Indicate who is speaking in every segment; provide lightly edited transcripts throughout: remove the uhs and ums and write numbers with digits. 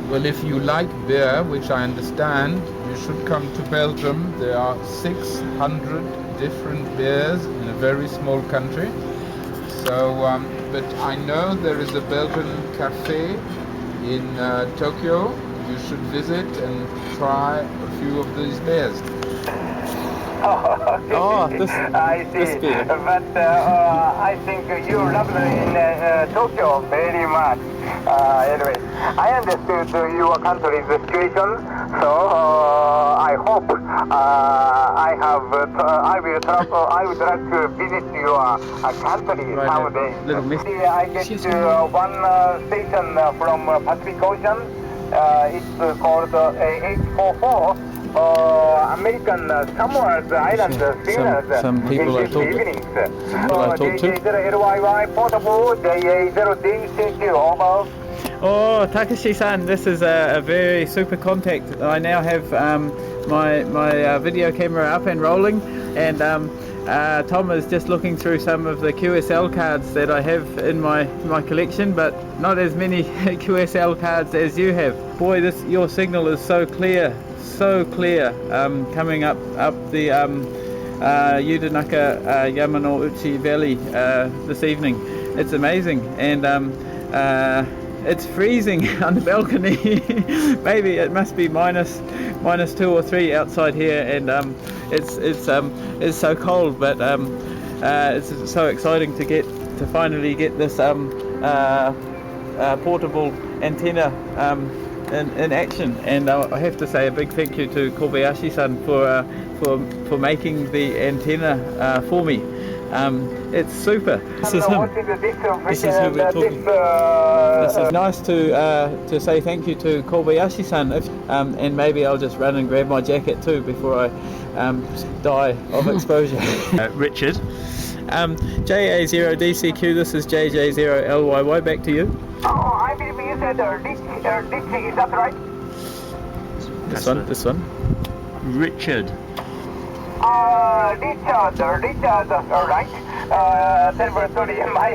Speaker 1: Well, if you like beer, which I understand, you should come to Belgium. There are 600 different beers in a very small country. So, but I know there is a Belgian cafe in Tokyo. You should visit and try a few of these beers.
Speaker 2: Oh, I see.
Speaker 3: this beer.
Speaker 2: But I think you love in Tokyo very much. Anyway, I understood your country's situation, so I hope I would like to visit your country someday. I get one station from Pacific Ocean. It's called H44. American Samoa's Island singers
Speaker 3: some people
Speaker 2: in
Speaker 3: I talked
Speaker 2: evenings.
Speaker 3: to.
Speaker 2: JA0LYY Portable JA0DCQ, over.
Speaker 3: Oh, Takashi-san, this is a very super contact. I now have my video camera up and rolling, and Tom is just looking through some of the QSL cards that I have in my collection, but not as many QSL cards as you have. Boy, your signal is so clear, coming up the Yudanaka Yamanouchi Valley this evening. It's amazing, and it's freezing on the balcony. Maybe it must be minus 2 or 3 outside here, and it's so cold, but it's so exciting to finally get this portable antenna in action. And I have to say a big thank you to Kobayashi-san for making the antenna for me. It's super. This is him. This is who we're talking. This is nice to say thank you to Kobayashi-san, and maybe I'll just run and grab my jacket too before I die of exposure.
Speaker 4: Richard.
Speaker 3: JA0DCQ, this is JJ0LYY, back to you.
Speaker 2: Oh, I believe you said Richie, is that right?
Speaker 3: This one.
Speaker 4: Richard.
Speaker 2: Richard, right? Terrible, sorry, my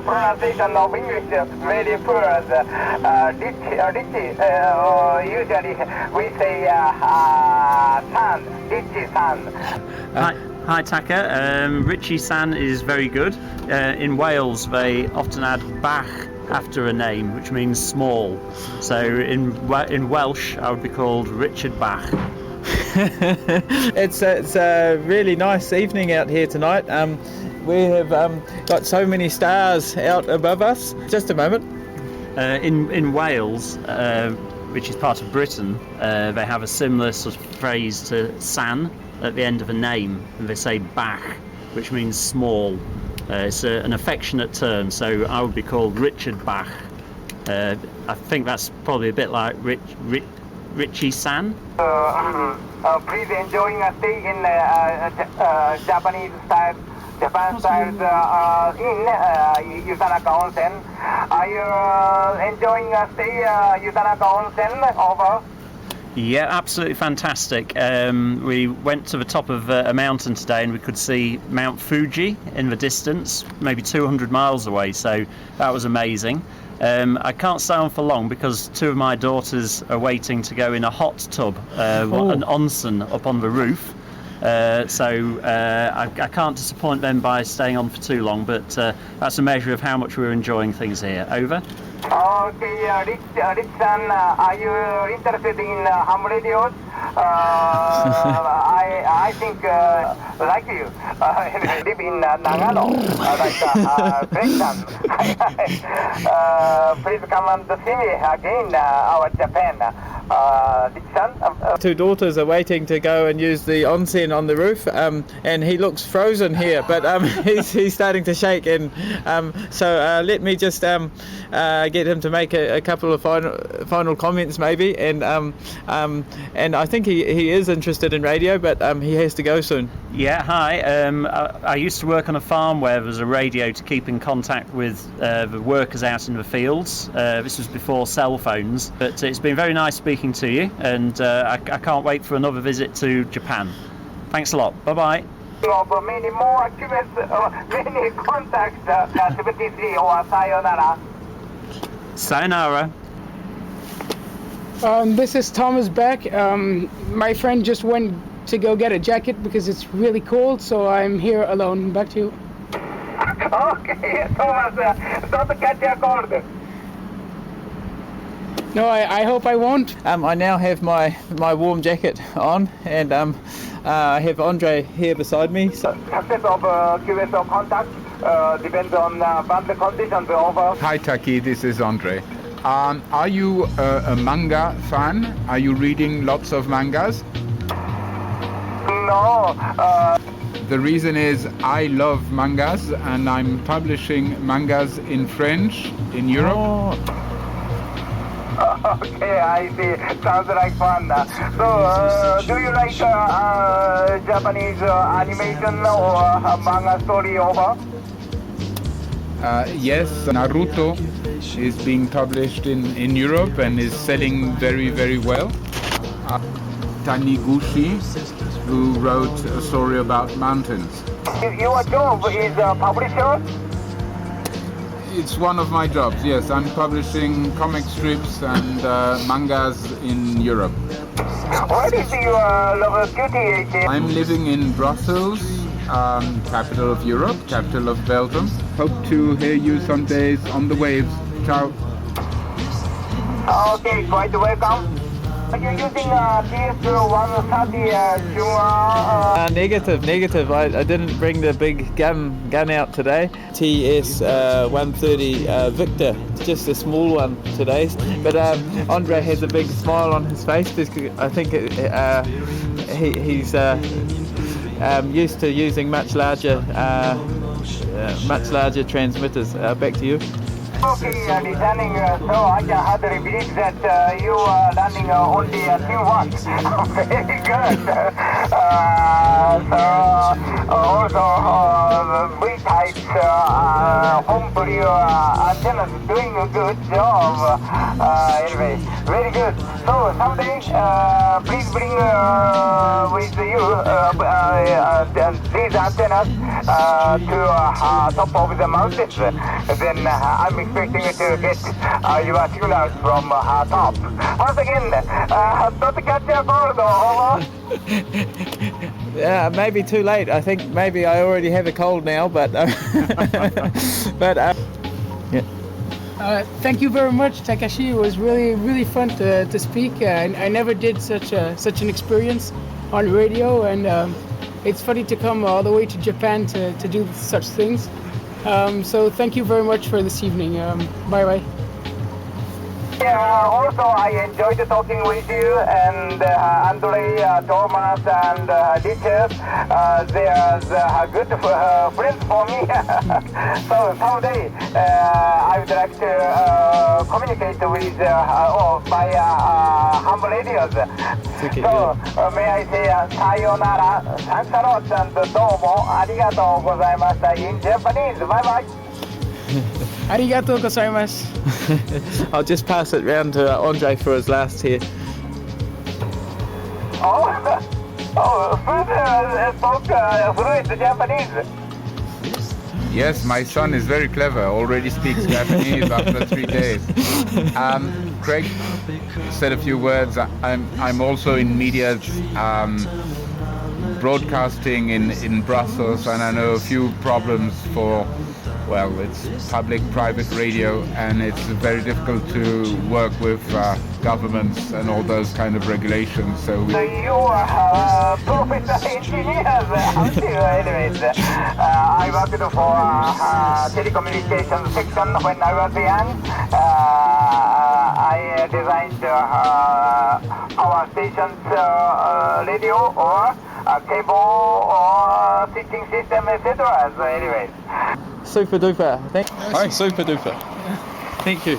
Speaker 2: pronunciation of English is very poor. Richie, usually we say san, Richie-san.
Speaker 4: Hi Taka, Richie-san is very good. In Wales they often add Bach after a name, which means small. So in Welsh I would be called Richard Bach.
Speaker 3: It's a really nice evening out here tonight. We have got so many stars out above us. Just a moment.
Speaker 4: In Wales, which is part of Britain, they have a similar sort of phrase to san at the end of a name, and they say Bach, which means small. It's an affectionate term, so I would be called Richard Bach. I think that's probably a bit like Richie-san.
Speaker 2: Please enjoying a stay in Japan style in Yutanaka Onsen. Are you enjoying a stay Yutanaka Onsen? Over.
Speaker 4: Yeah, absolutely fantastic. We went to the top of a mountain today and we could see Mount Fuji in the distance, maybe 200 miles away, so that was amazing. I can't stay on for long because 2 of my daughters are waiting to go in a hot tub, an onsen up on the roof. So I can't disappoint them by staying on for too long, but that's a measure of how much we're enjoying things here. Over.
Speaker 2: Okay, Rich-san, are you interested in ham radios? I think, like you, live in Nagano, like Clayton. Please come and see me again, our Japan. Rich-san?
Speaker 3: 2 daughters are waiting to go and use the onsen on the roof, and he looks frozen here, but he's starting to shake, and so let me just get him to make a couple of final comments maybe, and I think he is interested in radio, but he has to go soon.
Speaker 4: Yeah, hi. I used to work on a farm where there was a radio to keep in contact with the workers out in the fields. This was before cell phones, but it's been very nice speaking to you, and I can't wait for another visit to Japan. Thanks a lot. Bye-bye.
Speaker 2: Many more many contacts, or sayonara.
Speaker 4: Sayonara.
Speaker 5: This is Thomas Beck. My friend just went to go get a jacket because it's really cold, so I'm here alone. Back to you.
Speaker 2: Okay, Thomas, don't catch a cold.
Speaker 5: No, I hope I won't.
Speaker 3: I now have my warm jacket on, and I have Andre here beside me. So.
Speaker 2: Success of QSO contact depends on band conditions over.
Speaker 1: Hi Taki, this is Andre. Are you a manga fan? Are you reading lots of mangas?
Speaker 2: No.
Speaker 1: The reason is I love mangas and I'm publishing mangas in French in Europe.
Speaker 3: Oh.
Speaker 2: Okay, I see. Sounds like fun. So, do you like Japanese animation or manga story over?
Speaker 1: Yes, Naruto is being published in Europe and is selling very, very well. Taniguchi, who wrote a story about mountains.
Speaker 2: Your job is a publisher?
Speaker 1: It's one of my jobs, yes. I'm publishing comic strips and mangas in Europe.
Speaker 2: What is your location?
Speaker 1: I'm living in Brussels, capital of Europe, capital of Belgium. Hope to hear you some days on the waves. Ciao.
Speaker 2: Okay, quite welcome. Are you using TS-130
Speaker 3: Negative. I didn't bring the big gun out today. TS-130 Victor, just a small one today. But Andre has a big smile on his face. I think he's used to using much larger transmitters. Back to you.
Speaker 2: Okay, returning, so I can hardly believe that you are running only Q1. Very good. So, also, V-type Homebrew Antenna is doing a good job. Anyway, very good. So, someday, please bring with you these antennas to top of the mountains. Then I'm expecting to get your signals from top. Once again, don't catch a cold, over.
Speaker 3: Yeah, maybe too late. I think maybe I already have a cold now, but yeah.
Speaker 5: Thank you very much, Takashi. It was really fun to speak. I never did such an experience on radio, and it's funny to come all the way to Japan to do such things. So thank you very much for this evening. Bye bye.
Speaker 2: Yeah, also I enjoyed talking with you and Andre, Thomas and Richard. They are good friends for me. So someday I would like to communicate with by ham radios. So may I say sayonara, thanks a lot, and domo arigatou gozaimashita in Japanese. Bye bye.
Speaker 5: Arigatou gozaimasu.
Speaker 3: I'll just pass it round to Andre for his last here.
Speaker 2: Spoke fluent Japanese.
Speaker 1: Yes, my son is very clever, already speaks Japanese after 3 days. Craig said a few words. I'm also in media, broadcasting in Brussels, and I know a few problems for, well, it's public-private radio, and it's very difficult to work with governments and all those kind of regulations. So
Speaker 2: you are professional engineers, aren't you? Anyways, I worked for telecommunications section when I was young. I designed our station's radio or cable or switching system, etc. So anyways.
Speaker 3: Super duper.
Speaker 6: Hi, super duper.
Speaker 3: Thank you.